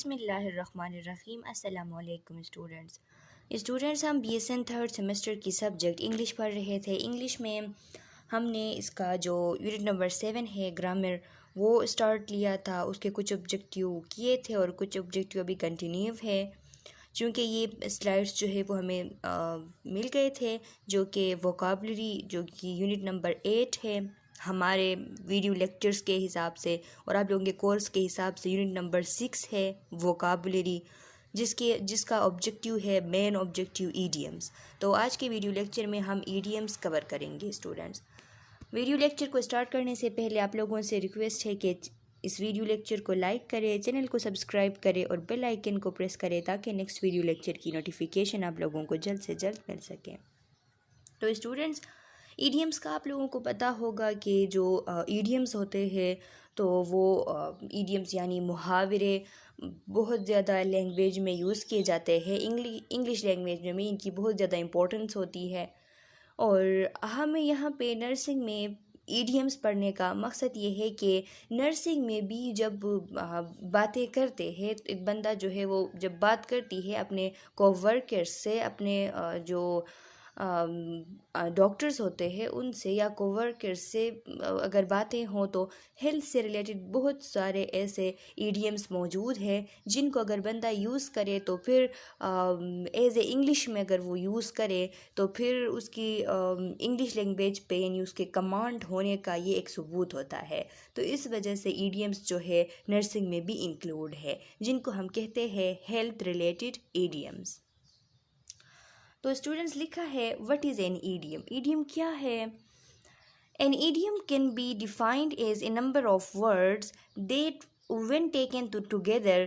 बिस्मिल्लाहिर्रहमानिर्रहीम। अस्सलाम वालेकुम स्टूडेंट्स हम बीएसएन थर्ड सेमेस्टर की सब्जेक्ट इंग्लिश पढ़ रहे थे। इंग्लिश में हमने इसका जो यूनिट नंबर 7 है ग्रामर वो स्टार्ट लिया था। उसके कुछ ऑब्जेक्टिव किए थे और कुछ ऑब्जेक्टिव अभी कंटिन्यू है। चूँकि ये स्लाइड्स जो है वो हमें मिल गए थे, जो कि वोकाबलरी जो कि यूनिट नंबर 8 है हमारे वीडियो लेक्चर्स के हिसाब से, और आप लोगों के कोर्स के हिसाब से यूनिट नंबर 6 है वोकाबलरी, जिसका ऑब्जेक्टिव है मेन ऑब्जेक्टिव ईडियम्स। तो आज के वीडियो लेक्चर में हम ईडियम्स कवर करेंगे स्टूडेंट्स। वीडियो लेक्चर को स्टार्ट करने से पहले आप लोगों से रिक्वेस्ट है कि इस वीडियो लेक्चर को लाइक करें, चैनल को सब्सक्राइब करें और बेल आइकन को प्रेस करें ताकि नेक्स्ट वीडियो लेक्चर की नोटिफिकेशन आप लोगों को जल्द से जल्द मिल सके। तो स्टूडेंट्स, ईडियम्स का आप लोगों को पता होगा कि जो ईडियम्स होते हैं तो वो ईडियम्स यानी मुहावरे बहुत ज़्यादा लैंग्वेज में यूज़ किए जाते हैं। इंग्लिश लैंग्वेज में इनकी बहुत ज़्यादा इम्पोर्टेंस होती है। और हमें यहाँ पे नर्सिंग में ईडियम्स पढ़ने का मकसद ये है कि नर्सिंग में भी जब बातें करते हैं तो एक बंदा जो है वो जब बात करती है अपने कोवर्कर्स से, अपने जो डॉक्टर्स होते हैं उनसे या कोवर्कर्स से अगर बातें हों तो हेल्थ से रिलेटेड बहुत सारे ऐसे ईडियम्स मौजूद हैं जिनको अगर बंदा यूज़ करे तो फिर एज ए इंग्लिश में अगर वो यूज़ करे तो फिर उसकी इंग्लिश लैंग्वेज पे यानी उसके कमांड होने का ये एक सबूत होता है। तो इस वजह से ईडियम्स जो है नर्सिंग में भी इंक्लूड है, जिनको हम कहते हैं हेल्थ रिलेटेड ईडियम्स। तो स्टूडेंट्स लिखा है what is an idiom. Idiom क्या है? An idiom can be defined as a number of words that when taken together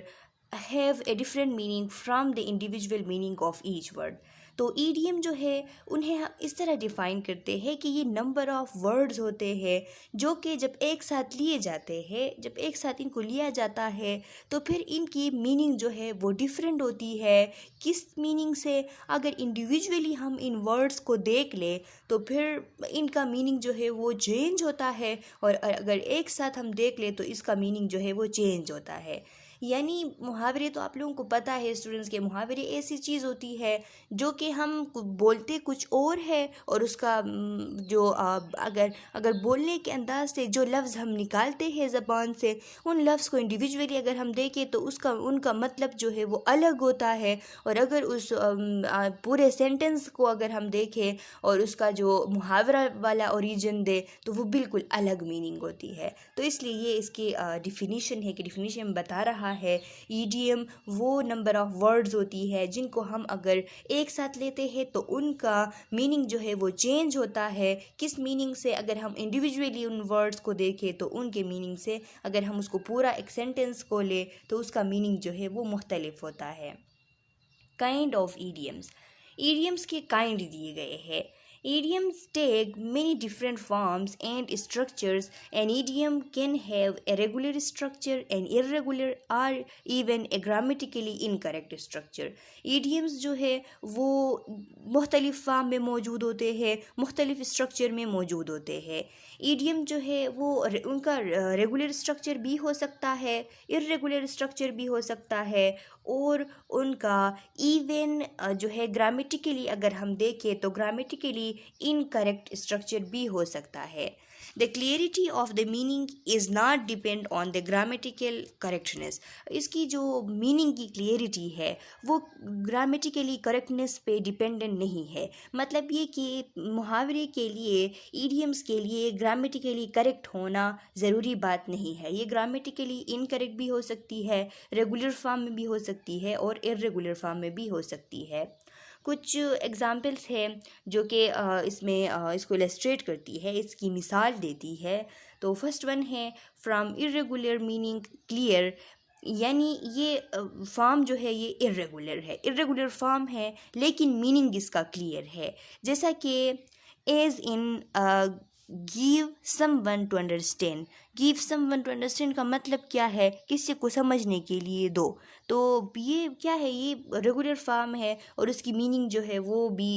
have a different meaning from the individual meaning of each word। तो idiom जो है उन्हें हम इस तरह define करते हैं कि ये नंबर ऑफ़ वर्ड्स होते हैं जो कि जब एक साथ लिए जाते हैं, जब एक साथ इनको लिया जाता है तो फिर इनकी मीनिंग जो है वो डिफरेंट होती है। किस मीनिंग से? अगर इंडिविजुअली हम इन वर्ड्स को देख लें तो फिर इनका मीनिंग जो है वो चेंज होता है, और अगर एक साथ हम देख लें तो इसका मीनिंग जो है वो चेंज होता है। यानी मुहावरे तो आप लोगों को पता है स्टूडेंट्स के, मुहावरे ऐसी चीज़ होती है जो कि हम बोलते कुछ और है और उसका जो अगर अगर बोलने के अंदाज से जो लफ्ज़ हम निकालते हैं ज़बान से, उन लफ्ज़ को इंडिविजुअली अगर हम देखें तो उनका मतलब जो है वो अलग होता है। और अगर उस पूरे सेंटेंस को अगर हम देखें और उसका जो मुहावरा वाला ओरिजिन दे तो वो बिल्कुल अलग मीनिंग होती है। तो इसलिए ये इसकी डिफिनीशन है कि डिफिनीशन बता रहा है ईडियम वो नंबर ऑफ़ वर्ड्स होती है जिनको हम अगर एक साथ लेते हैं तो उनका मीनिंग जो है वो चेंज होता है। किस मीनिंग से? अगर हम इंडिविजुअली उन वर्ड्स को देखें तो उनके मीनिंग से, अगर हम उसको पूरा एक सेंटेंस को ले तो उसका मीनिंग जो है वो मुख्तलिफ होता है। Kind of idioms. ईडियम्स के काइंड दिए गए हैं। Idioms take many different forms and structures. An idiom can have a regular structure, an irregular or even a grammatically incorrect structure. Idioms जो है वो मुख्तलिफ फॉर्म में मौजूद होते हैं, मुख्तलिफ स्ट्रक्चर में मौजूद होते हैं। ईडियम जो है वो उनका रेगुलर स्ट्रक्चर भी हो सकता है, इर्रेगुलर स्ट्रक्चर भी हो सकता है, और उनका इवन जो है ग्रामेटिकली अगर हम देखें तो ग्रामेटिकली इनकरेक्ट स्ट्रक्चर भी हो सकता है। The clarity of the meaning is not depend on the grammatical correctness. इसकी जो मीनिंग की क्लियरिटी है वो ग्रामेटिकली करेक्टनेस पे डिपेंडेंट नहीं है। मतलब ये कि मुहावरे के लिए, ईडियम्स के लिए ग्रामेटिकली करेक्ट होना ज़रूरी बात नहीं है। ये ग्रामेटिकली इनकरेक्ट भी हो सकती है, रेगुलर फॉर्म में भी हो सकती है और इर्रेगुलर फॉर्म में भी हो सकती है। कुछ एग्ज़ाम्पल्स हैं जो कि इसमें इसको इलस्ट्रेट करती है, इसकी मिसाल देती है। तो फर्स्ट वन है फ्रॉम इर्रेगुलर मीनिंग क्लियर, यानी ये फॉर्म जो है ये इर्रेगुलर है, इर्रेगुलर फॉर्म है लेकिन मीनिंग इसका क्लियर है। जैसा कि as in give someone to understand. Give someone to understand का मतलब क्या है? किसी को समझने के लिए दो। तो ये क्या है? ये रेगुलर फॉर्म है और उसकी मीनिंग जो है वो भी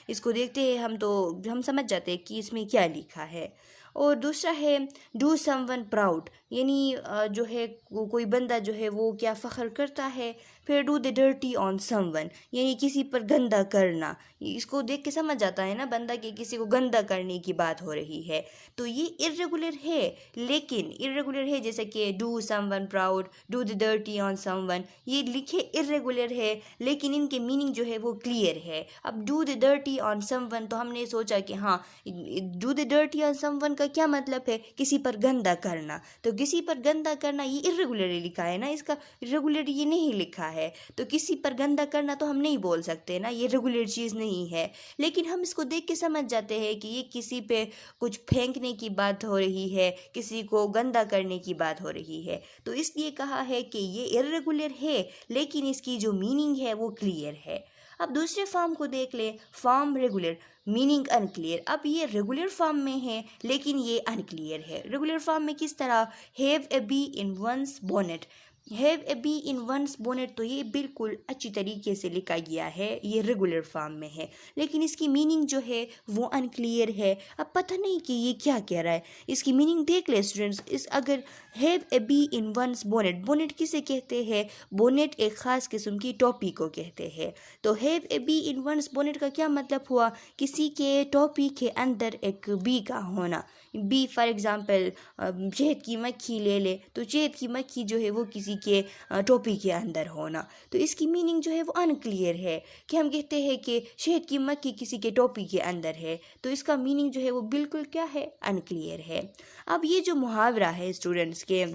इसको देखते हैं हम तो हम समझ जाते हैं कि इसमें क्या लिखा है। और दूसरा है डू समवन प्राउड, यानी जो है कोई बंदा जो है वो क्या फ़ख्र करता है। फिर do the dirty on someone, यानी किसी पर गंदा करना। इसको देख के समझ आता है ना बंदा कि किसी को गंदा करने की बात हो रही है। तो ये इर्रेगुलर है, लेकिन इर्रेगुलर है जैसे कि do someone proud, do the dirty on someone, ये लिखे इर्रेगुलर है लेकिन इनके मीनिंग जो है वो क्लियर है। अब do the dirty on someone, तो हमने सोचा कि हाँ, do the dirty on someone का क्या मतलब है, किसी पर गंदा करना। तो किसी पर गंदा करना ये इर्रेगुलरली लिखा है ना, इसका रेगुलर ये नहीं लिखा है। तो किसी पर गंदा करना तो हम नहीं बोल सकते ना, ये रेगुलर चीज़ नहीं है। लेकिन हम इसको देख के समझ जाते हैं कि ये किसी पे कुछ फेंकने की बात हो रही है, किसी को गंदा करने की बात हो रही है। तो इसलिए कहा है कि ये इर्रेगुलर है लेकिन इसकी जो मीनिंग है वो क्लियर है। अब दूसरे फॉर्म को देख ले, फॉर्म रेगुलर, मीनिंग अनक्लियर। अब ये रेगुलर फॉर्म में है लेकिन ये अनक्लियर है। रेगुलर फॉर्म में किस तरह, have a bee in one's bonnet, have a bee in one's bonnet, तो ये बिल्कुल अच्छी तरीके से लिखा गया है, ये रेगुलर फॉर्म में है। लेकिन इसकी मीनिंग जो है वो अनक्लियर है। अब पता नहीं कि ये क्या कह रहा है। इसकी मीनिंग देख ले स्टूडेंट्स, इस अगर have a bee in one's bonnet, bonnet किसे कहते हैं, बोनेट एक ख़ास किस्म की टोपी को कहते हैं। तो have a bee in one's bonnet का क्या मतलब हुआ, किसी के टोपी के अंदर एक बी का होना। बी फॉर एग्ज़ाम्पल शहद की मक्खी ले ले, तो शहद की मक्खी जो है वो किसी के टोपी के अंदर होना। तो इसकी मीनिंग जो है वो अनक्लियर है कि हम कहते हैं कि शहद की मक्खी किसी के टोपी के अंदर है, तो इसका मीनिंग जो है वो बिल्कुल क्या है, अनक्लियर है। अब ये जो मुहावरा है स्टूडेंट्स के,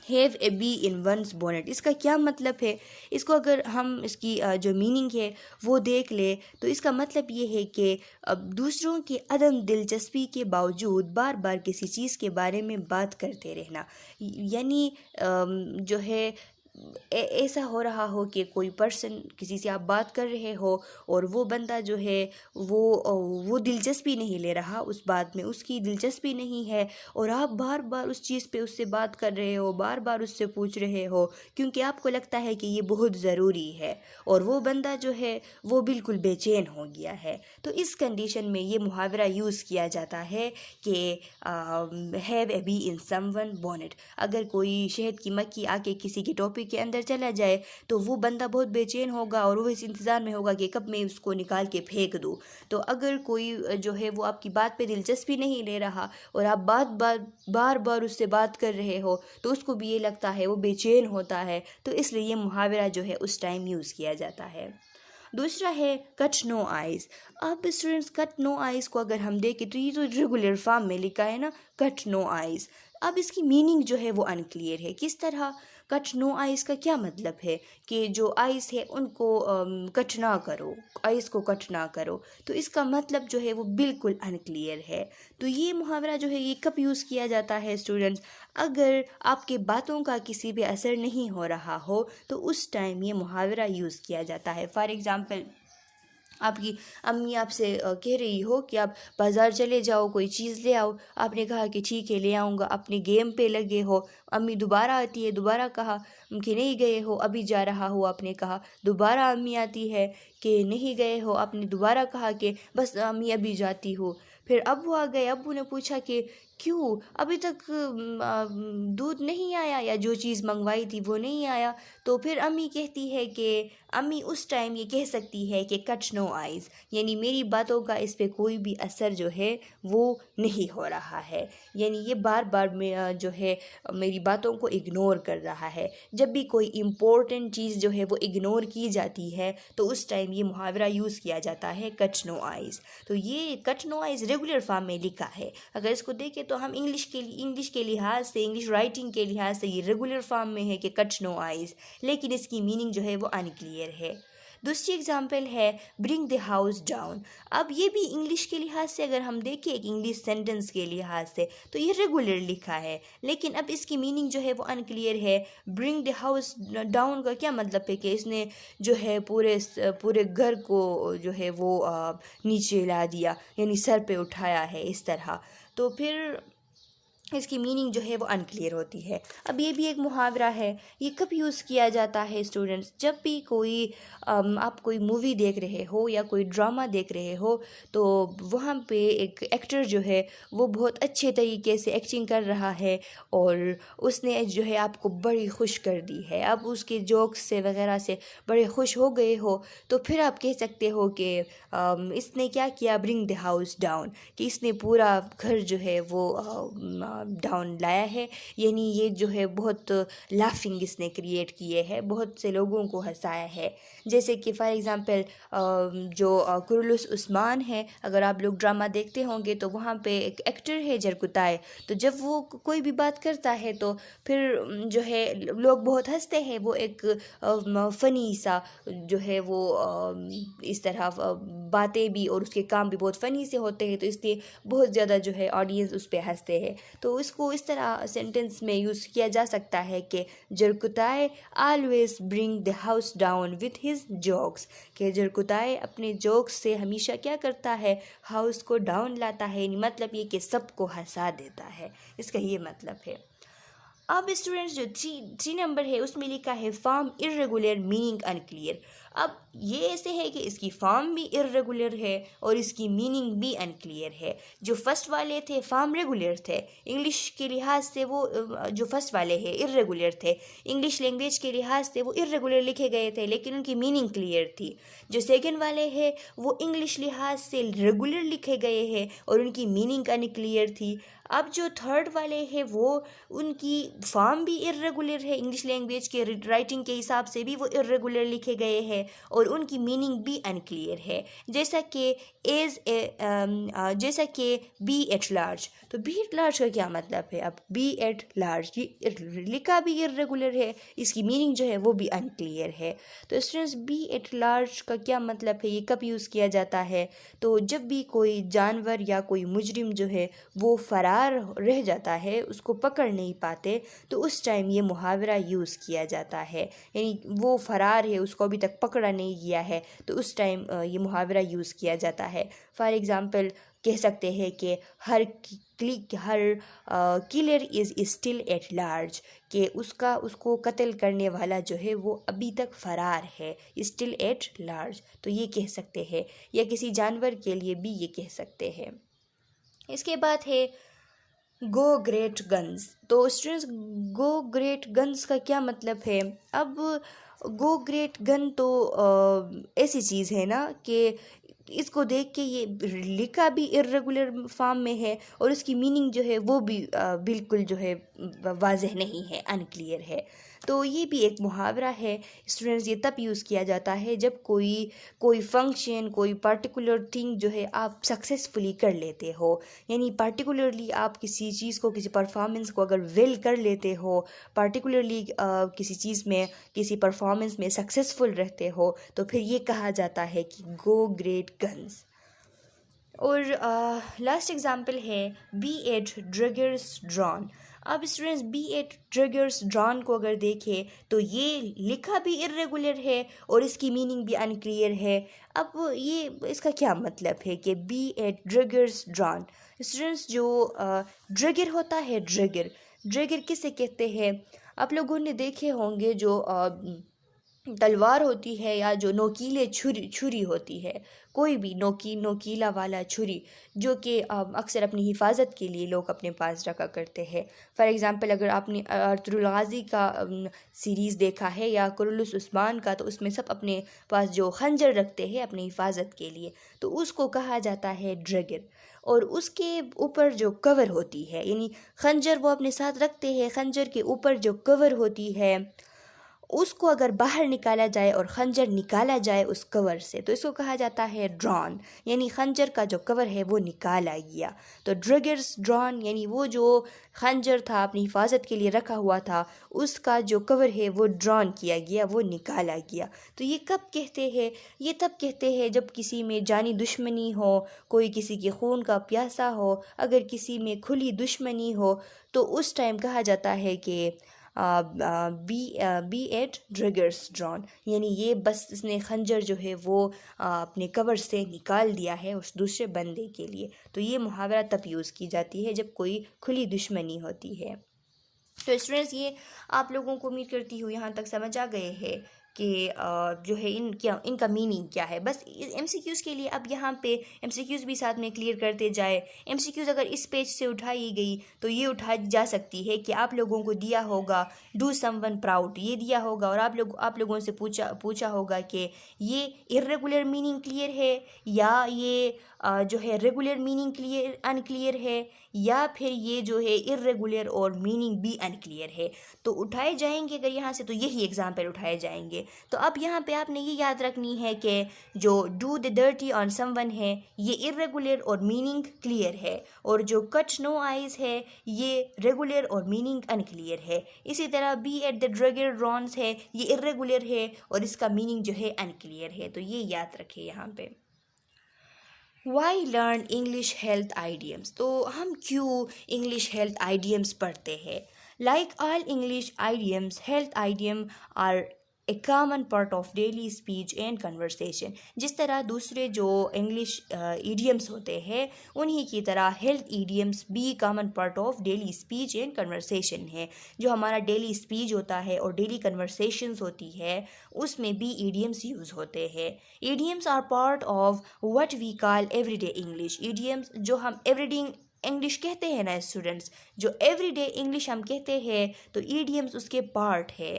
have a bee in one's bonnet, इसका क्या मतलब है। इसको अगर हम इसकी जो मीनिंग है वो देख ले तो इसका मतलब ये है कि दूसरों की अदम दिलचस्पी के बावजूद बार बार किसी चीज़ के बारे में बात करते रहना। यानी जो है ऐसा हो रहा हो कि कोई पर्सन, किसी से आप बात कर रहे हो और वो बंदा जो है वो दिलचस्पी नहीं ले रहा उस बात में, उसकी दिलचस्पी नहीं है, और आप बार बार उस चीज़ पे उससे बात कर रहे हो, बार बार उससे पूछ रहे हो क्योंकि आपको लगता है कि ये बहुत ज़रूरी है, और वो बंदा जो है वो बिल्कुल बेचैन हो गया है। तो इस कंडीशन में ये मुहावरा यूज़ किया जाता है कि have a bee in someone bonnet. अगर कोई शहद की मक्खी आके किसी के टोपी के अंदर चला जाए तो वो बंदा बहुत बेचैन होगा और वो इस इंतज़ार में होगा कि कब मैं उसको निकाल के फेंक दूँ। तो अगर कोई जो है वो आपकी बात पे दिलचस्पी नहीं ले रहा और आप बार बार उससे बात कर रहे हो तो उसको भी ये लगता है, वो बेचैन होता है। तो इसलिए ये मुहावरा जो है उस टाइम यूज़ किया जाता है। दूसरा है कट नो आइज़। अब स्टूडेंट्स, कट नो आइज़ को अगर हम देखें तो ये तो रेगुलर फॉर्म में लिखा है ना, कट नो आइज़। अब इसकी मीनिंग जो है वो अनक्लियर है। किस तरह, कट नो आइज़ का क्या मतलब है कि जो आइज़ है उनको कट ना करो, आइज़ को कट ना करो। तो इसका मतलब जो है वो बिल्कुल अनक्लियर है। तो ये मुहावरा जो है ये कब यूज़ किया जाता है स्टूडेंट्स, अगर आपके बातों का किसी पे असर नहीं हो रहा हो तो उस टाइम ये मुहावरा यूज़ किया जाता है। फॉर एग्ज़ाम्पल, आपकी अम्मी आपसे कह रही हो कि आप बाज़ार चले जाओ, कोई चीज़ ले आओ, आपने कहा कि ठीक है ले आऊँगा, अपने गेम पे लगे हो, अम्मी दोबारा आती है, दोबारा कहा कि नहीं गए हो, अभी जा रहा हो, आपने कहा, दोबारा अम्मी आती है कि नहीं गए हो, आपने दोबारा कहा कि बस अम्मी अभी जाती हो। फिर अब्बू आ गए, अब्बू ने पूछा कि क्यों अभी तक दूध नहीं आया, या जो चीज़ मंगवाई थी वो नहीं आया। तो फिर अम्मी कहती है कि अम्मी उस टाइम ये कह सकती है कि कट नो आइज़, यानी मेरी बातों का इस पे कोई भी असर जो है वो नहीं हो रहा है, यानी ये बार बार में जो है मेरी बातों को इग्नोर कर रहा है। जब भी कोई इम्पोर्टेंट चीज़ जो है वो इग्नोर की जाती है तो उस टाइम ये मुहावरा यूज़ किया जाता है, कट नो आइज़। तो ये cut no eyes regular form में लिखा है। अगर इसको देखें तो हम इंग्लिश के लिहाज से, इंग्लिश राइटिंग के लिहाज से ये रेगुलर फॉर्म में है कि कट नो आइज़, लेकिन इसकी मीनिंग जो है वो अनक्लियर है। दूसरी एग्जाम्पल है ब्रिंग द हाउस डाउन। अब ये भी इंग्लिश के लिहाज से अगर हम देखें, एक इंग्लिश सेंटेंस के लिहाज से, तो ये रेगुलर लिखा है, लेकिन अब इसकी मीनिंग जो है वो अनक्लियर है। ब्रिंग द हाउस डाउन का क्या मतलब है कि इसने जो है पूरे घर को जो है वो नीचे ला दिया, यानी सर पे उठाया है, इस तरह। तो फिर इसकी मीनिंग जो है वो अनक्लियर होती है। अब ये भी एक मुहावरा है। ये कब यूज़ किया जाता है स्टूडेंट्स? जब भी आप कोई मूवी देख रहे हो या कोई ड्रामा देख रहे हो, तो वहाँ पे एक एक्टर जो है वो बहुत अच्छे तरीके से एक्टिंग कर रहा है और उसने जो है आपको बड़ी खुश कर दी है, आप उसके जोक्स से वगैरह से बड़े खुश हो गए हो, तो फिर आप कह सकते हो कि इसने क्या किया, ब्रिंग द हाउस डाउन, कि इसने पूरा घर जो है वो डाउन लाया है। यानी ये जो है बहुत लाफिंग इसने क्रिएट किए हैं, बहुत से लोगों को हंसाया है। जैसे कि फॉर एग्ज़ाम्पल जो कुरुलुस उस्मान है, अगर आप लोग ड्रामा देखते होंगे तो वहाँ पे एक एक्टर है जरकुताय, तो जब वो कोई भी बात करता है तो फिर जो है लोग बहुत हंसते हैं। वो एक फ़नी सा जो है वो इस तरह बातें भी और उसके काम भी बहुत फ़नी से होते हैं, तो इसलिए बहुत ज़्यादा जो है ऑडियंस उस पर हंसते हैं। तो इसको इस तरह सेंटेंस में यूज़ किया जा सकता है कि जरकुताय always bring the house down with his jokes, कि जरकुताय अपने जोक्स से हमेशा क्या करता है, हाउस को डाउन लाता है। मतलब ये कि सबको हंसा देता है, इसका ये मतलब है। अब स्टूडेंट्स जो थ्री नंबर है उसमें लिखा है फॉर्म इर्रेगुलर मीनिंग अनक्लियर। अब ये ऐसे है कि इसकी फॉर्म भी इर्रेगुलर है और इसकी मीनिंग भी अनक्लियर है। जो फर्स्ट वाले थे फॉर्म रेगुलर थे, इंग्लिश के लिहाज से वो जो फर्स्ट वाले हैं इर्रेगुलर थे, इंग्लिश लैंग्वेज के लिहाज से वो इर्रेगुलर लिखे गए थे, लेकिन उनकी मीनिंग क्लियर थी। जो सेकंड वाले हैं वो इंग्लिश लिहाज से रेगुलर लिखे गए हैं और उनकी मीनिंग अनक्लियर थी। अब जो थर्ड वाले हैं वो उनकी फॉर्म भी इर्रेगुलर है, इंग्लिश लैंग्वेज के राइटिंग के हिसाब से भी वो इर्रेगुलर लिखे गए हैं और उनकी मीनिंग भी अनक्लियर है। जैसा कि जैसा कि बी एट लार्ज, तो बी एट लार्ज का क्या मतलब है? अब बी एट लार्ज ये लिखा भी इर्रेगुलर है, इसकी मीनिंग जो है वो भी अनक्लियर है। तो स्टूडेंट्स बी एट लार्ज का क्या मतलब है, ये कब यूज़ किया जाता है? तो जब भी कोई जानवर या कोई मुजरिम जो है वो फरार रह जाता है, उसको पकड़ नहीं पाते, तो उस टाइम ये मुहावरा यूज़ किया जाता है। यानी वो फरार है, उसको अभी तक पकड़ा नहीं गया है, तो उस टाइम ये मुहावरा यूज़ किया जाता है। फॉर एग्ज़ाम्पल कह सकते हैं कि her killer is still at large, कि उसको कत्ल करने वाला जो है वो अभी तक फरार है, स्टिल एट लार्ज, तो ये कह सकते हैं। या किसी जानवर के लिए भी ये कह सकते हैं। इसके बाद है गो ग्रेट गन्स। तो स्टूडेंट्स गो ग्रेट गन्स का क्या मतलब है? अब गो ग्रेट गन तो ऐसी चीज़ है ना कि इसको देख के ये लिखा भी इर्रेगुलर फॉर्म में है और उसकी मीनिंग जो है वो भी बिल्कुल जो है वाज़ेह नहीं है, अनक्लियर है। तो ये भी एक मुहावरा है स्टूडेंट्स। ये तब यूज़ किया जाता है जब कोई फंक्शन, कोई पर्टिकुलर थिंग जो है आप सक्सेसफुली कर लेते हो। यानी पार्टिकुलरली आप किसी चीज़ को, किसी परफॉर्मेंस को अगर वेल कर लेते हो, पार्टिकुलरली किसी चीज़ में, किसी परफॉर्मेंस में सक्सेसफुल रहते हो, तो फिर ये कहा जाता है कि गो ग्रेट गन्स। और लास्ट एग्जाम्पल है बी एट ड्रगर्स ड्रॉन। अब स्टूडेंट्स बी एट ड्रगर्स ड्रॉन को अगर देखें तो ये लिखा भी इर्रेगुलर है और इसकी मीनिंग भी अनक्लियर है। अब ये इसका क्या मतलब है कि बी एट ड्रगर्स ड्रॉन? स्टूडेंट्स जो ड्रगर होता है, ड्रगर किसे कहते हैं? आप लोगों ने देखे होंगे जो तलवार होती है या जो नोकीले छुरी होती है, कोई भी नोकीला वाला छुरी, जो कि अक्सर अपनी हिफाजत के लिए लोग अपने पास रखा करते हैं। फॉर एग्ज़ाम्पल अगर आपने अर्तुगरुल गाज़ी का सीरीज़ देखा है या कुरुलुस उस्मान का, तो उसमें सब अपने पास जो खंजर रखते हैं अपनी हिफाजत के लिए, तो उसको कहा जाता है ड्रगर। और उसके ऊपर जो कवर होती है, यानी खंजर वो अपने साथ रखते हैं, खंजर के ऊपर जो कवर होती है उसको अगर बाहर निकाला जाए और खंजर निकाला जाए उस कवर से, तो इसको कहा जाता है ड्रॉन, यानी खंजर का जो कवर है वो निकाला गया। तो ड्रगर्स ड्रॉन यानी वो जो खंजर था अपनी हिफाजत के लिए रखा हुआ था, उसका जो कवर है वो ड्रॉन किया गया, वो निकाला गया। तो ये कब कहते हैं? ये तब कहते हैं जब किसी में जानी दुश्मनी हो, कोई किसी के खून का प्यासा हो, अगर किसी में खुली दुश्मनी हो, तो उस टाइम कहा जाता है कि बी एट ड्रैगर्स ड्रॉन, यानी ये बस इसने खंजर जो है वो अपने कवर से निकाल दिया है उस दूसरे बंदे के लिए। तो ये मुहावरा तब यूज़ की जाती है जब कोई खुली दुश्मनी होती है। तो स्टूडेंट्स, ये आप लोगों को उम्मीद करती हूँ यहाँ तक समझ आ गए हैं कि जो है इनका मीनिंग क्या है। बस एमसीक्यूज़ के लिए अब यहाँ पे एमसीक्यूज़ भी साथ में क्लियर करते जाए। एमसीक्यूज़ अगर इस पेज से उठाई गई तो ये उठाई जा सकती है कि आप लोगों को दिया होगा डू समवन प्राउड, ये दिया होगा और आप लोगों से पूछा होगा कि ये इर्रेगुलर मीनिंग क्लियर है या ये जो है रेगुलर मीनिंग क्लियर अनक्लियर है, या फिर ये जो है इर्रेगुलर और मीनिंग भी अनक्लियर है। तो उठाए जाएंगे अगर यहाँ से तो यही एग्जाम्पल उठाए जाएंगे। तो अब यहाँ पे आपने ये याद रखनी है कि जो do the dirty on someone है ये इर्रेगुलर और मीनिंग क्लियर है, और जो कट नो आइज है ये रेगुलर और मीनिंग अनक्लियर है। इसी तरह बी एट द ड्रगर ड्रॉन्स है ये इर्रेगुलर है और इसका मीनिंग जो है अनक्लियर है। तो ये याद रखें यहाँ पे। Why learn English health idioms, तो हम क्यों इंग्लिश हेल्थ आइडियम्स पढ़ते हैं। Like all English idioms, health idiom are a common part of daily speech and conversation. जिस तरह दूसरे जो इंग्लिश ईडियम्स होते हैं उन्हीं की तरह हेल्थ ईडियम्स भी common part of daily speech and conversation है। जो हमारा डेली स्पीच होता है और डेली कन्वर्सेशंस होती है उसमें भी ईडियम्स यूज़ होते हैं। Idioms are part of what we call everyday English. Idioms जो हम एवरीडे इंग्लिश कहते हैं ना स्टूडेंट्स, जो एवरीडे इंग्लिश हम कहते हैं तो ईडियम्स उसके पार्ट है।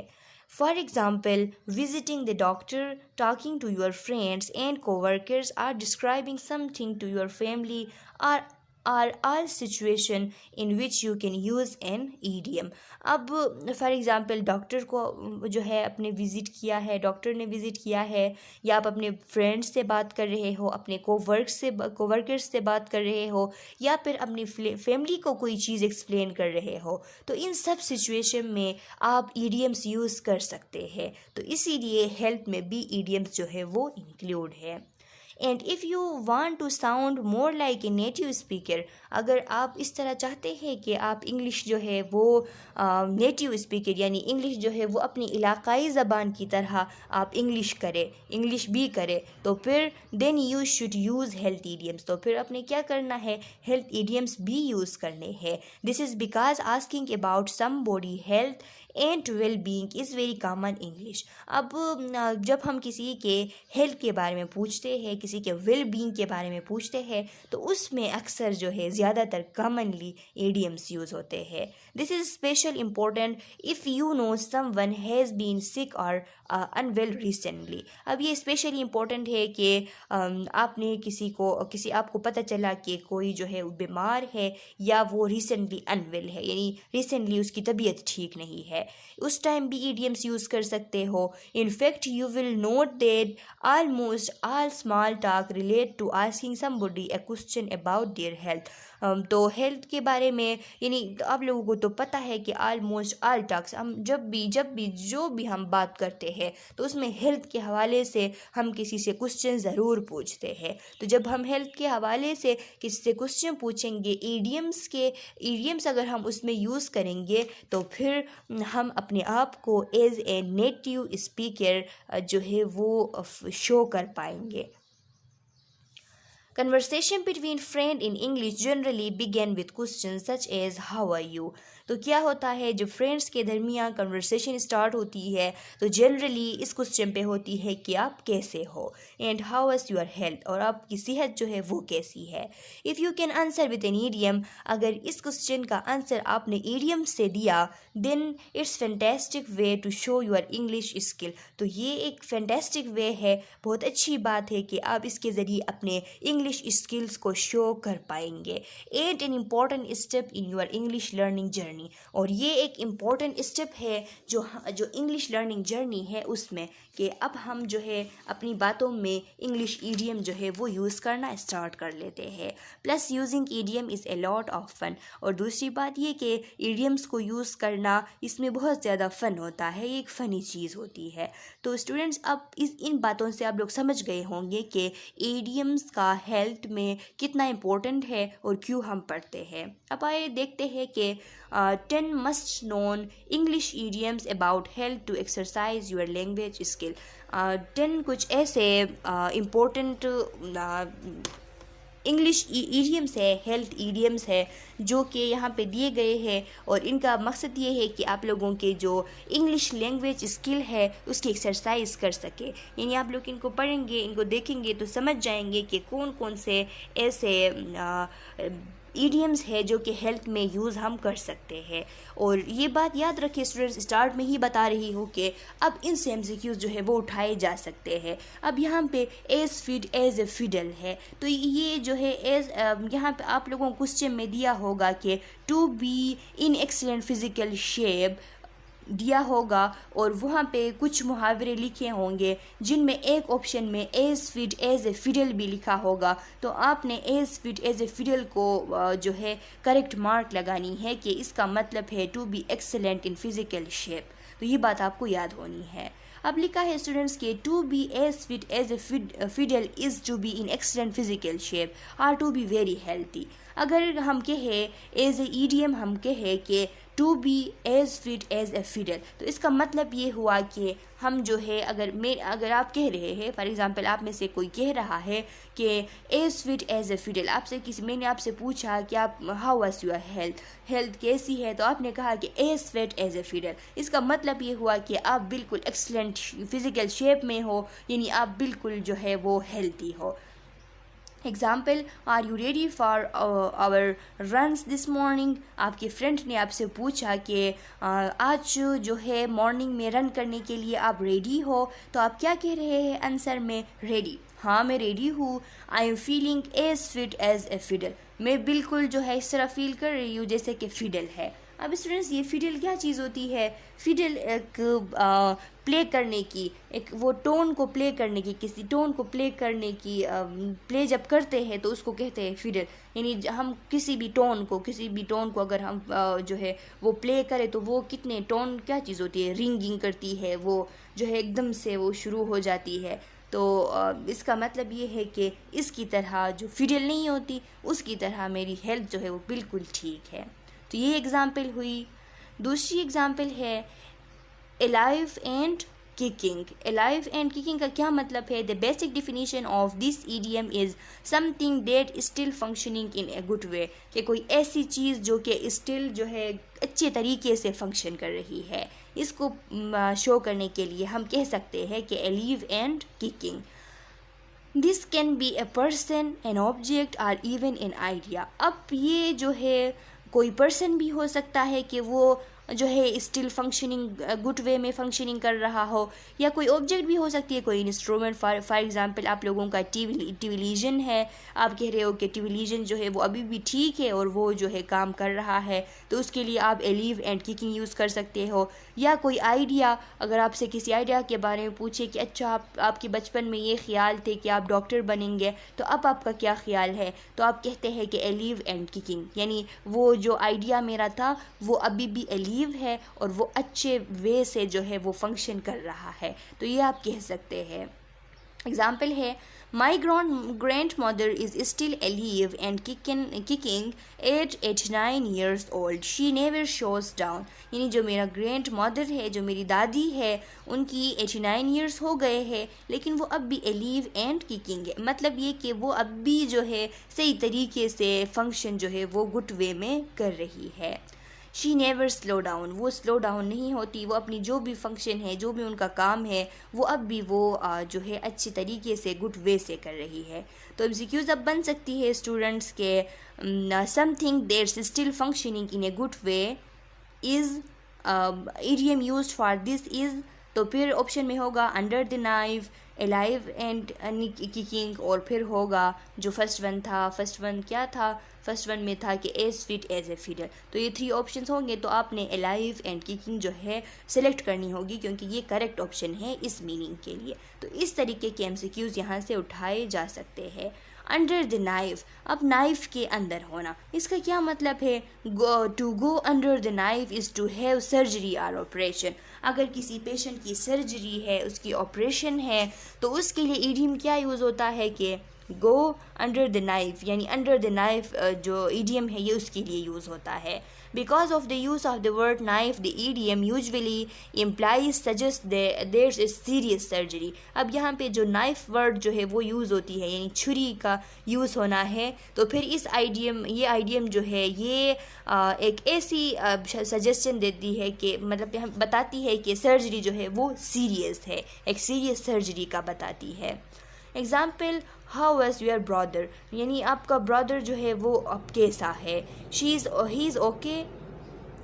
For example, visiting the doctor, talking to your friends and co-workers, or describing something to your family are all situation in which you can use an idiom. अब for example doctor को जो है अपने visit किया है, doctor ने visit किया है, या आप अपने फ्रेंड्स से बात कर रहे हो, अपने कोवर्कर्स से बात कर रहे हो, या फिर अपनी फैमिली को कोई चीज़ एक्सप्लेन कर रहे हो, तो इन सब सिचुएशन में आप ईडियम्स यूज़ कर सकते हैं। तो इसीलिए हेल्थ में भी ईडियम्स जो है वो इंक्लूड है। And if you want to sound more like a native speaker, अगर आप इस तरह चाहते हैं कि आप इंग्लिश जो है वो नेटिव स्पीकर यानी इंग्लिश जो है वो अपनी इलाकाई ज़बान की तरह आप इंग्लिश भी करें, तो फिर then you should use health idioms. तो फिर आपने क्या करना है, हेल्थ ईडियम्स भी यूज़ करने हैं। This is because asking about some body health and well being is very common English. अब जब हम किसी के हेल्थ के बारे में पूछते हैं, किसी के वेल बीइंग के बारे में पूछते हैं, तो उसमें अक्सर जो है ज़्यादातर कॉमनली ईडियम्स यूज़ होते हैं। This is special important if you know someone has been sick और अनवेल रिसेंटली। अब ये स्पेशली इम्पोर्टेंट है कि आपको पता चला कि कोई जो है बीमार है या वो रिसेंटली अनवेल है, यानी रिसेंटली उसकी तबीयत ठीक नहीं है, उस टाइम भी ईडियम्स यूज़ कर सकते हो। In fact you will note that almost all small talk relate to asking somebody a question about their health. तो हेल्थ के बारे में यानी आप लोगों को तो पता है कि ऑलमोस्ट ऑल टॉक्स हम जब भी जो भी हम बात करते हैं तो उसमें हेल्थ के हवाले से हम किसी से क्वेश्चन ज़रूर पूछते हैं। तो जब हम हेल्थ के हवाले से किसी से क्वेश्चन पूछेंगे, ईडियम्स अगर हम उसमें यूज़ करेंगे तो फिर हम अपने आप को एज ए नेटिव स्पीकर जो है वो शो कर पाएंगे। Conversation between friends in English generally begin with questions such as how are you। तो क्या होता है, जब फ्रेंड्स के दरमियान कन्वर्सेशन स्टार्ट होती है तो जनरली इस क्वेश्चन पे होती है कि आप कैसे हो, and how is your health, और आपकी सेहत जो है वो कैसी है। If you can answer with an idiom, अगर इस क्वेश्चन का आंसर आपने ईडियम से दिया, then it's fantastic way to show your English skill. तो ये एक फैंटेस्टिक वे है, बहुत अच्छी बात है कि आप इसके ज़रिए अपने इंग्लिश स्किल्स को शो कर पाएंगे। And an important step in your English learning journey, और ये एक इम्पॉर्टेंट स्टेप है जो इंग्लिश लर्निंग जर्नी है उसमें, कि अब हम जो है अपनी बातों में इंग्लिश ईडियम जो है वो यूज़ करना स्टार्ट कर लेते हैं। Plus using idiom is a lot of fun, और दूसरी बात ये कि ईडियम्स को यूज़ करना इसमें बहुत ज़्यादा फ़न होता है, ये एक फ़नी चीज़ होती है। तो स्टूडेंट्स, अब इन बातों से आप लोग समझ गए होंगे कि ईडियम्स का हेल्थ में कितना इम्पोर्टेंट है और क्यों हम पढ़ते हैं। अब आइए देखते हैं कि 10 must known English idioms about health to exercise your language skill। 10 कुछ ऐसे इम्पोर्टेंट इंग्लिश ईडियम्स है, हेल्थ ईडियम्स है, जो कि यहाँ पे दिए गए हैं और इनका मकसद ये है कि आप लोगों के जो इंग्लिश लैंग्वेज स्किल है उसकी एक्सरसाइज कर सके। यानी आप लोग इनको पढ़ेंगे, इनको देखेंगे तो समझ जाएंगे कि कौन कौन से ऐसे ईडियम्स है जो कि हेल्थ में यूज़ हम कर सकते हैं। और ये बात याद रखिए स्टूडेंट्स, स्टार्ट में ही बता रही हूँ कि अब इनसे एमसीक्यूज़ जो है वो उठाए जा सकते हैं। अब यहाँ पे as fit as a fiddle है, तो ये जो है एज यहाँ पे आप लोगों को क्वेश्चन में दिया होगा कि to be in excellent physical shape दिया होगा और वहाँ पे कुछ मुहावरे लिखे होंगे जिनमें एक ऑप्शन में as fit as a fiddle भी लिखा होगा। तो आपने as fit as a fiddle को जो है करेक्ट मार्क लगानी है कि इसका मतलब है to be excellent in physical shape. तो ये बात आपको याद होनी है। अब लिखा है स्टूडेंट्स के to be as fit as a fiddle is to be in excellent physical shape or to be very healthy. अगर हम कहें एज ए ईडियम हम कहें कि to be as fit as a fiddle, तो इसका मतलब ये हुआ कि हम जो है अगर आप कह रहे हैं, फॉर एग्जांपल आप में से कोई कह रहा है कि as fit as a fiddle, मैंने आपसे पूछा कि आप हाउ वाज योर हेल्थ कैसी है, तो आपने कहा कि as fit as a fiddle. इसका मतलब ये हुआ कि आप बिल्कुल एक्सलेंट फिजिकल शेप में हो, यानी आप बिल्कुल जो है वो हेल्थी हो। Example, are you ready for our runs this morning. आपके फ्रेंड ने आपसे पूछा कि आज जो है मॉर्निंग में रन करने के लिए आप रेडी हो, तो आप क्या कह रहे हैं आंसर में? रेडी। हाँ मैं रेडी हूँ। I am feeling as fit as a fiddle. मैं बिल्कुल जो है इस तरह फील कर रही हूँ जैसे कि फिडल है। अब स्टूडेंट्स, ये फिडल क्या चीज़ होती है? फिडल एक प्ले करने की, एक वो टोन को प्ले करने की, किसी टोन को प्ले करने की, प्ले जब करते हैं तो उसको कहते हैं फिडल। यानी हम किसी भी टोन को अगर हम जो है वो प्ले करें तो वो कितने टोन क्या चीज़ होती है? रिंगिंग करती है, वो जो है एकदम से वो शुरू हो जाती है। तो इसका मतलब ये है कि इसकी तरह जो फिडल नहीं होती उसकी तरह मेरी हेल्थ जो है वो बिल्कुल ठीक है। तो ये एग्जाम्पल हुई। दूसरी एग्जाम्पल है alive and kicking. Alive and kicking का क्या मतलब है? The basic definition of this idiom is something that still functioning in a good way, कि कोई ऐसी चीज़ जो कि स्टिल जो है अच्छे तरीके से फंक्शन कर रही है। इसको शो करने के लिए हम कह सकते हैं कि alive and kicking. This can be a person, an object और इवन एन आइडिया। अब ये जो है कोई पर्सन भी हो सकता है कि वो जो है स्टिल फंक्शनिंग गुड वे में फंक्शनिंग कर रहा हो, या कोई ऑब्जेक्ट भी हो सकती है, कोई इंस्ट्रूमेंट। फॉर एग्जांपल आप लोगों का टेलीविज़न है, आप कह रहे हो कि टेलीविज़न जो है वो अभी भी ठीक है और वो जो है काम कर रहा है, तो उसके लिए आप अलाइव एंड किकिंग यूज़ कर सकते हो। या कोई आइडिया, अगर आपसे किसी आइडिया के बारे में पूछे कि अच्छा आपके बचपन में ये ख्याल थे कि आप डॉक्टर बनेंगे, तो अब आपका क्या ख्याल है, तो आप कहते हैं कि अलाइव एंड किकिंग, यानी वो जो आइडिया मेरा था वो अभी भी है और वो अच्छे वे से जो है वो फंक्शन कर रहा है। तो ये आप कह सकते हैं। एग्जाम्पल है, my grandmother is still alive and kicking at 89 years old, she never shows down. यानी जो मेरा ग्रैंड मदर है, जो मेरी दादी है, उनकी 89 years हो गए हैं लेकिन वो अब भी अलीव एंड किकिंग है। मतलब ये कि वो अब भी जो है सही तरीके से फंक्शन जो है वो गुड वे में कर रही है। शी नेवर स्लो डाउन, वो स्लो डाउन नहीं होती, वो अपनी जो भी फंक्शन है, जो भी उनका काम है, वो अब भी वो जो है अच्छे तरीके से गुड वे से कर रही है। तो एमसीक्यूज अब बन सकती है स्टूडेंट्स के something that's still functioning in a good way is idiom used for this is. तो फिर ऑप्शन में होगा under the knife, alive and kicking, और फिर होगा जो फर्स्ट वन क्या था? फर्स्ट वन में था कि as fit as a fiddle. तो ये 3 ऑप्शंस होंगे, तो आपने अलाइव एंड किकिंग जो है सेलेक्ट करनी होगी क्योंकि ये करेक्ट ऑप्शन है इस मीनिंग के लिए। तो इस तरीके के एमसीक्यूज यहाँ से उठाए जा सकते हैं। अंडर द नाइफ, अब नाइफ के अंदर होना, इसका क्या मतलब है? To go under the knife is to have surgery और ऑपरेशन। अगर किसी पेशेंट की सर्जरी है, उसकी ऑपरेशन है, तो उसके लिए इडियम क्या यूज़ होता है कि गो अंडर द नाइफ, यानी अंडर द नाइफ जो ईडियम है ये उसके लिए यूज़ होता है. Because of the use of the word knife the idiom usually implies suggest there is serious surgery. अब यहाँ पे जो नाइफ वर्ड जो है वो यूज़ होती है, यानी छुरी का यूज़ होना है, तो फिर इस आइडियम जो है ये एक ऐसी सजेशन देती है कि मतलब हम बताती है कि सर्जरी जो है वो सीरियस है, एक सीरियस सर्जरी का बताती है. Example, how was your brother, यानी आपका ब्रदर जो है वो अब कैसा है. ही इज़ ओके,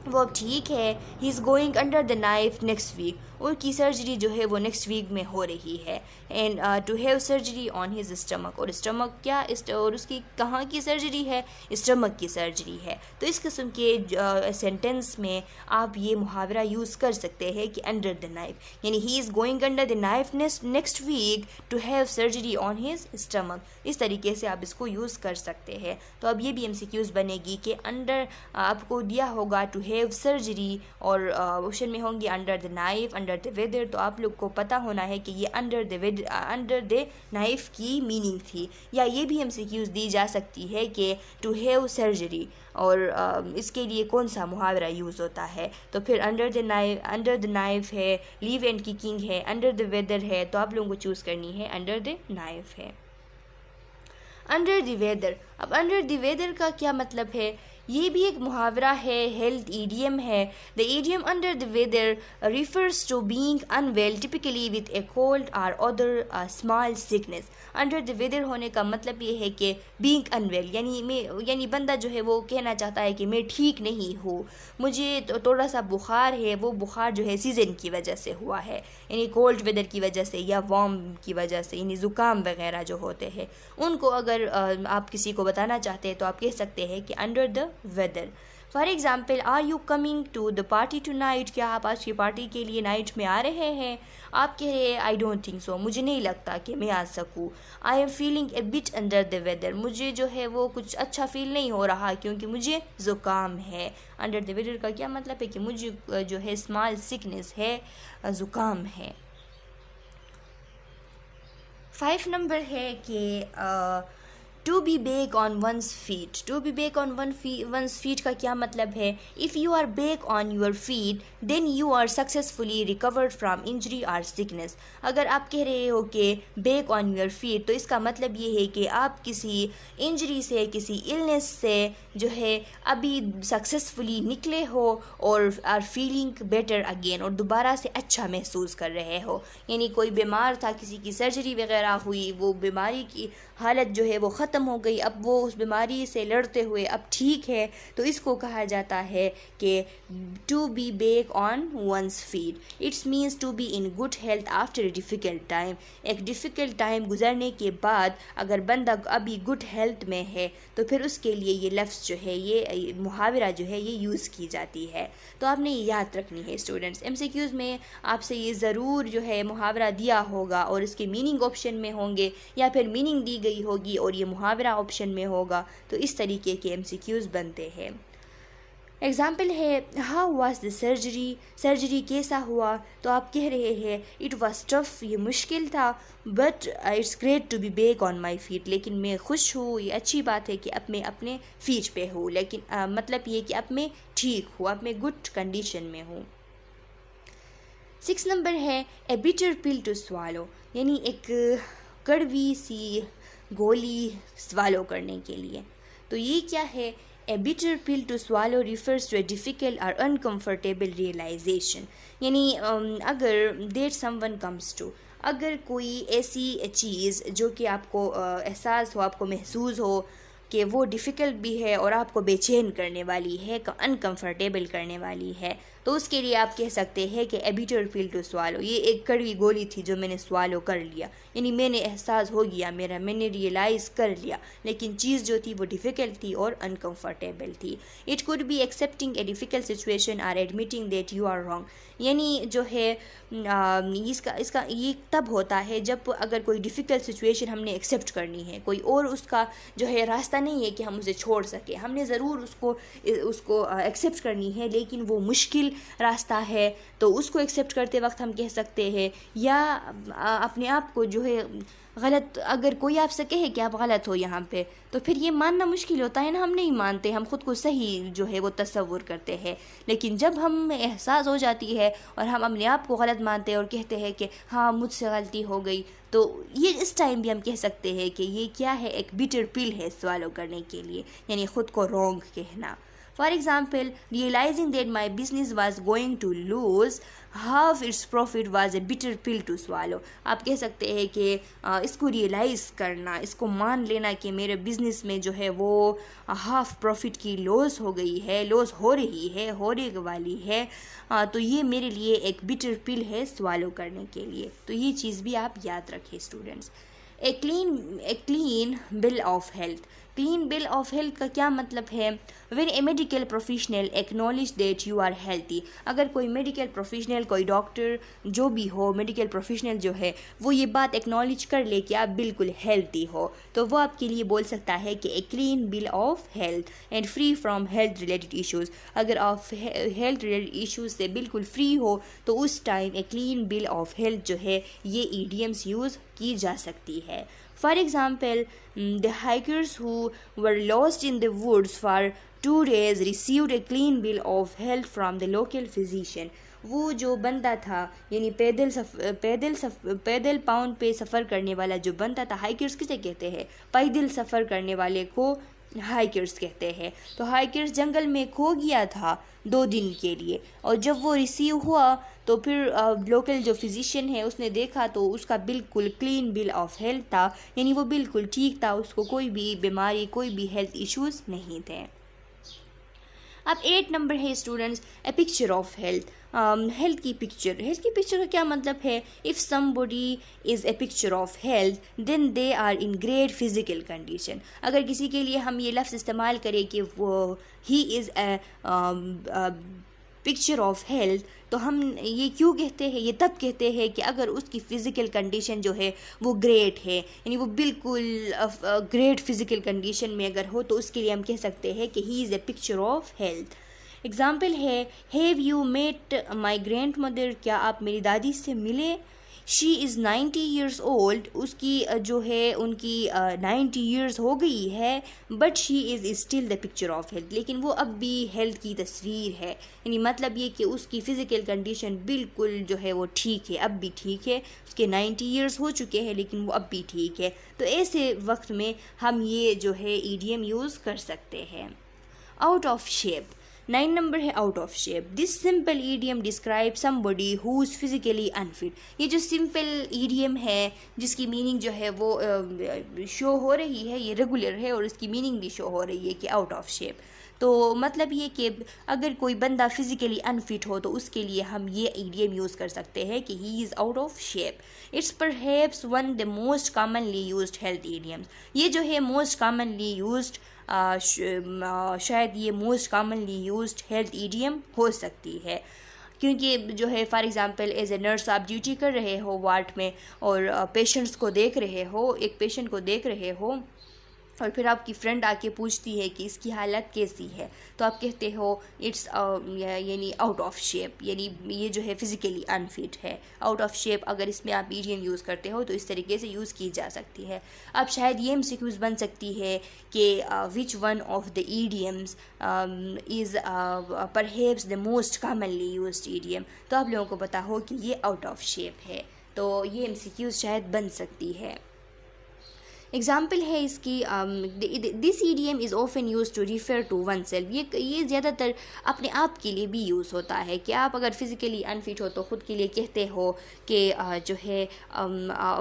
वो अब ठीक है. He is going under the knife next week, उनकी सर्जरी जो है वो नेक्स्ट वीक में हो रही है. And to have surgery on his stomach, और स्टमक क्या और उसकी कहाँ की सर्जरी है, स्टमक की सर्जरी है. तो इस किस्म के सेंटेंस में आप ये मुहावरा यूज़ कर सकते हैं कि अंडर द नाइफ, यानी he is going under the knife next week to have surgery on his stomach. इस तरीके से आप इसको यूज़ कर सकते हैं. तो अब ये भी MCQs बनेगी कि अंडर आपको दिया होगा टू हैव सर्जरी और ऑप्शन में होंगे under the knife, under the weather. तो आप लोग को पता होना है कि ये अंडर द नाइफ की मीनिंग थी. या ये भी MCQs दी जा सकती है कि टू हैव सर्जरी और इसके लिए कौन सा मुहावरा यूज़ होता है. तो फिर अंडर द नाइफ है, लीव एंड किकिंग है, अंडर द वेदर है, तो आप लोगों को चूज़ करनी है अंडर द नाइफ है. अंडर द वेदर, अब अंडर द वेदर का क्या मतलब है, ये भी एक मुहावरा है, हेल्थ ईडियम है. The idiom under the weather refers to being unwell typically with a cold और other small sickness. Under the weather होने का मतलब ये है कि बीइंग अनवेल, यानी बंदा जो है वो कहना चाहता है कि मैं ठीक नहीं हूँ, मुझे तो थोड़ा सा बुखार है, वो बुखार जो है सीज़न की वजह से हुआ है, यानी कोल्ड वेदर की वजह से या वार्म की वजह से, यानी ज़ुकाम वगैरह जो होते हैं उनको अगर आप किसी को बताना चाहते हैं तो आप कह सकते हैं कि under the weather. For example, are you coming to the party tonight, क्या आप आज की पार्टी के लिए नाइट में आ रहे हैं. आप कह रहे हैं आई डोंट थिंक सो, मुझे नहीं लगता कि मैं आ सकूँ. I am feeling a bit under the weather, मुझे जो है वो कुछ अच्छा फील नहीं हो रहा क्योंकि मुझे ज़ुकाम है. अंडर द वेदर का क्या मतलब है कि मुझे जो है स्मॉल सिकनेस है, ज़ुकाम है. 5 नंबर है कि to be back on one's feet. To be back on one's feet का क्या मतलब है, if you are back on your feet then you are successfully recovered from injury और सिकनेस. अगर आप कह रहे हो कि बैक ऑन योर फीट, तो इसका मतलब ये है कि आप किसी इंजरी से, किसी इलनेस से जो है अभी सक्सेसफुली निकले हो और आर फीलिंग बेटर अगेन, और दोबारा से अच्छा महसूस कर रहे हो. यानी कोई बीमार था, किसी की सर्जरी वगैरह हुई, वो बीमारी की हालत जो है वो ख़त्म हो गई, अब वो उस बीमारी से लड़ते हुए अब ठीक है, तो इसको कहा जाता है कि to be back on one's feet. It's means to be in good health after a difficult time. एक डिफ़िकल्ट टाइम गुजरने के बाद अगर बंदा अभी गुड हेल्थ में है तो फिर उसके लिए ये लफ्ज़ जो है, ये मुहावरा जो है ये यूज़ की जाती है. तो आपने ये याद रखनी है स्टूडेंट्स. MCQs में आपसे ये ज़रूर जो है मुहावरा दिया होगा और इसके मीनिंग ऑप्शन में होंगे या फिर मीनिंग दी गई होगी और ये मुहावरा ऑप्शन में होगा. तो इस तरीके के MCQs बनते हैं. एग्ज़ाम्पल है, how was the surgery, surgery कैसा हुआ, तो आप कह रहे हैं इट वाज टफ, ये मुश्किल था, but it's great to be back on my feet, लेकिन मैं खुश हूँ, ये अच्छी बात है कि अब मैं अपने फीट पे हूँ, लेकिन मतलब ये कि अब मैं ठीक हूँ, अब मैं गुड कंडीशन में हूँ. 6 नंबर है a bitter pill to swallow, यानी एक कड़वी सी गोली स्वालो करने के लिए. तो ये क्या है, a bitter pill to swallow refers to a difficult और अनकम्फर्टेबल रियलाइजेशन. यानी अगर देट समवन कम्स टू, अगर कोई ऐसी चीज़ जो कि आपको एहसास हो, आपको महसूस हो कि वो डिफ़िकल्ट भी है और आपको बेचैन करने वाली है, अनकम्फर्टेबल करने वाली है, तो उसके लिए आप कह सकते हैं कि ए बिटर पिल टू स्वालो, ये एक कड़वी गोली थी जो मैंने स्वालो कर लिया, यानी मैंने एहसास हो गया मेरा, मैंने रियलाइज़ कर लिया, लेकिन चीज़ जो थी वो डिफ़िकल्ट थी और अनकम्फर्टेबल थी. It could be accepting a difficult situation और admitting that you are wrong. यानी जो है इसका ये तब होता है जब अगर कोई डिफ़िकल्ट सिचुएशन हमने एक्सेप्ट करनी है, कोई और उसका जो है रास्ता नहीं है कि हम उसे छोड़ सकें, हमने ज़रूर उसको एक्सेप्ट करनी है, लेकिन वो मुश्किल मुश्किल रास्ता है तो उसको एक्सेप्ट करते वक्त हम कह सकते हैं, या अपने आप को जो है गलत, अगर कोई आपसे कहे कि आप गलत हो यहाँ पे, तो फिर ये मानना मुश्किल होता है ना, हम नहीं मानते, हम खुद को सही जो है वो तस्वुर करते हैं। लेकिन जब हम एहसास हो जाती है और हम अपने आप को गलत मानते हैं और कहते हैं कि हाँ मुझसे गलती हो गई, तो ये इस टाइम भी हम कह सकते हैं कि ये क्या है, एक बिटर पिल है स्वालो करने के लिए, यानी ख़ुद को रॉन्ग कहना। For example, realizing that my business was going to lose half its profit was a bitter pill to swallow. आप कह सकते हैं कि इसको रियलाइज़ करना, इसको मान लेना कि मेरे बिज़नेस में जो है वो हाफ प्रॉफिट की लॉस हो गई है, लॉस हो रही है, होने वाली है, तो ये मेरे लिए एक बिटर पिल है स्वालो करने के लिए। तो ये चीज़ भी आप याद रखें students. A clean bill of health. Clean bill of health का क्या मतलब है? When a medical professional acknowledge that you are healthy. अगर कोई मेडिकल प्रोफेशनल, कोई डॉक्टर जो भी हो, मेडिकल प्रोफेशनल जो है वो ये बात एक्नॉलेज कर ले कि आप बिल्कुल हेल्थी हो, तो वो आपके लिए बोल सकता है कि ए clean bill of health and free from health related issues. अगर आप हेल्थ रिलेटेड इश्यूज़ से बिल्कुल फ्री हो तो उस time A clean bill of health जो है ये ईडियम्स यूज़ की जा सकती है। For example, the hikers who were lost in the woods for 2 days received a clean bill of health from the local physician. वो जो बंदा था, यानी पैदल पाउंड पे सफ़र करने वाला जो बंदा था, हाइकर्स किसे कहते हैं? पैदल सफ़र करने वाले को हाइकर्स कहते हैं। तो हाइकर्स जंगल में खो गया था 2 दिन के लिए, और जब वो रिसीव हुआ तो फिर लोकल जो फिजिशियन है उसने देखा तो उसका बिल्कुल क्लीन बिल ऑफ हेल्थ था, यानी वो बिल्कुल ठीक था, उसको कोई भी बीमारी, कोई भी हेल्थ इश्यूज़ नहीं थे। अब 8 नंबर है students, a picture of health. Health की पिक्चर का क्या मतलब है? If somebody is a picture of health then they are in great physical condition. अगर किसी के लिए हम ये लफ्ज़ इस्तेमाल करें कि वो ही is a picture of health, तो हम ये क्यों कहते हैं? ये तब कहते हैं कि अगर उसकी फ़िज़िकल कंडीशन जो है वो ग्रेट है, यानी वो बिल्कुल ग्रेट फ़िज़िकल कंडीशन में अगर हो तो उसके लिए हम कह सकते हैं कि he is a picture of health. Example है, have you met my grandmother. क्या आप मेरी दादी से मिले? She is 90 years old। उसकी जो है उनकी 90 years हो गई है, but she is still the picture of health. लेकिन वो अब भी हेल्थ की तस्वीर है, यानी मतलब ये कि उसकी फ़िज़िकल कंडीशन बिल्कुल जो है वो ठीक है, अब भी ठीक है, उसके 90 years हो चुके हैं लेकिन वो अब भी ठीक है। तो ऐसे वक्त में हम ये जो है ईडियम यूज़ कर सकते हैं। Out of shape. 9 नंबर है out of shape. This simple idiom describe somebody who is physically unfit. ये जो सिंपल ईडियम है जिसकी मीनिंग जो है वो शो हो रही है, ये रेगुलर है और इसकी मीनिंग भी शो हो रही है कि आउट ऑफ शेप। तो मतलब ये कि अगर कोई बंदा फिज़िकली अनफिट हो तो उसके लिए हम ये ईडियम यूज़ कर सकते हैं कि he is out of shape. It's perhaps one the most commonly used health idioms. ये जो है मोस्ट कॉमनली यूज्ड, शायद ये most commonly used health idiom हो सकती है, क्योंकि जो है for example as a nurse आप ड्यूटी कर रहे हो वार्ड में और पेशेंट्स को देख रहे हो, एक पेशेंट को देख रहे हो और फिर आपकी फ्रेंड आके पूछती है कि इसकी हालत कैसी है, तो आप कहते हो इट्स यानी आउट ऑफ शेप, यानी ये जो है फिज़िकली अनफिट है। आउट ऑफ शेप अगर इसमें आप ईडियम यूज़ करते हो तो इस तरीके से यूज़ की जा सकती है। अब शायद ये एमसीक्यूज़ बन सकती है कि which one of the idioms is perhaps the most commonly used idiom. तो आप लोगों को पता हो कि ये आउट ऑफ शेप है, तो ये एमसीक्यूज़ शायद बन सकती है। एग्ज़ाम्पल है इसकी, this idiom is often use to refer to oneself. ये ज़्यादातर अपने आप के लिए भी यूज़ होता है कि आप अगर फिज़िकली अनफिट हो तो ख़ुद के लिए कहते हो कि जो है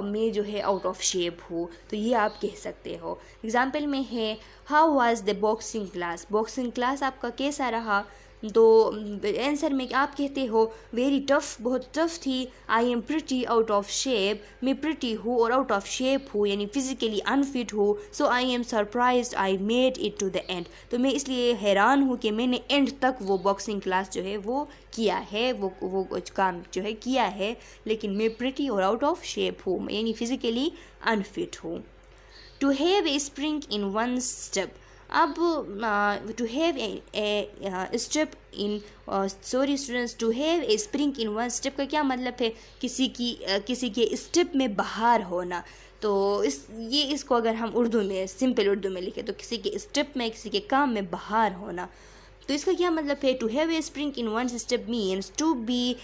मैं जो है आउट ऑफ शेप हूँ, तो ये आप कह सकते हो। एग्ज़ाम्पल में है, how was the boxing class. Boxing class आपका कैसा रहा? तो आंसर में आप कहते हो वेरी टफ़, बहुत टफ़ थी। I am pretty out of shape. मैं प्रिटी हूँ और आउट ऑफ शेप हूँ, यानी फिज़िकली अनफिट हूँ। So I am surprised I made it to the end. तो मैं इसलिए हैरान हूँ कि मैंने एंड तक वो बॉक्सिंग क्लास जो है वो किया है, वो काम जो है किया है, लेकिन मैं प्रिटी और आउट ऑफ शेप हूँ, यानी फिज़िकली अनफिट हूँ। To have a spring in one step. अब to have a step in sorry students, to have a spring in one step का क्या मतलब है? किसी के स्टेप में बहार होना। तो इसको अगर हम उर्दू में, सिंपल उर्दू में लिखें तो किसी के स्टेप में, किसी के काम में बहार होना। तो इसका क्या मतलब है? To have a spring in one step means to be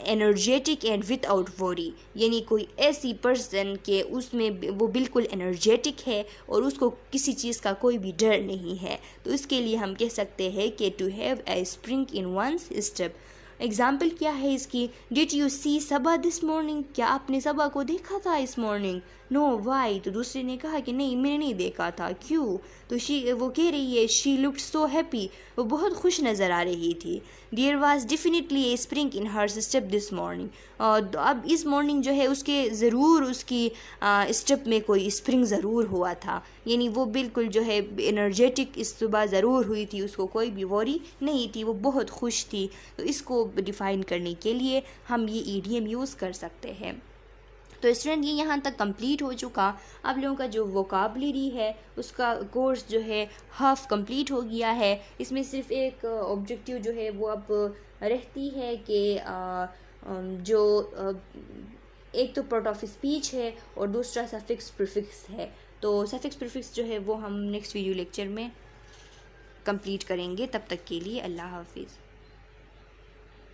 energetic and without worry, यानी कोई ऐसी पर्सन के उसमें वो बिल्कुल एनर्जेटिक है और उसको किसी चीज़ का कोई भी डर नहीं है। तो इसके लिए हम कह सकते हैं कि to have a spring in one step. Example क्या है इसकी? Did you see Saba this morning, क्या आपने सबा को देखा था इस मॉर्निंग? नो वाई, तो दूसरे ने कहा कि नहीं मैंने नहीं देखा था, क्यों? तो वो कह रही है शी लुक्ड सो हैप्पी, वो बहुत खुश नज़र आ रही थी। There was definitely a spring in her step this morning, और अब इस मॉर्निंग जो है उसके ज़रूर उसकी स्टेप में कोई स्प्रिंग ज़रूर हुआ था, यानी वो बिल्कुल जो है एनर्जेटिक इस सुबह ज़रूर हुई थी, उसको कोई भी वरी नहीं थी, वो बहुत खुश थी। तो इसको डिफ़ाइन करने के लिए हम ये ईडियम यूज़ कर सकते हैं। तो स्टूडेंट ये यहाँ तक कंप्लीट हो चुका। आप लोगों का जो वोकाबलरी है उसका कोर्स जो है हाफ कंप्लीट हो गया है। इसमें सिर्फ एक ऑब्जेक्टिव जो है वो अब रहती है कि एक तो पार्ट ऑफ स्पीच है और दूसरा सफिक्स प्रीफिक्स है। तो सफिक्स प्रीफिक्स जो है वो हम नेक्स्ट वीडियो लेक्चर में कंप्लीट करेंगे। तब तक के लिए अल्लाह हाफिज़।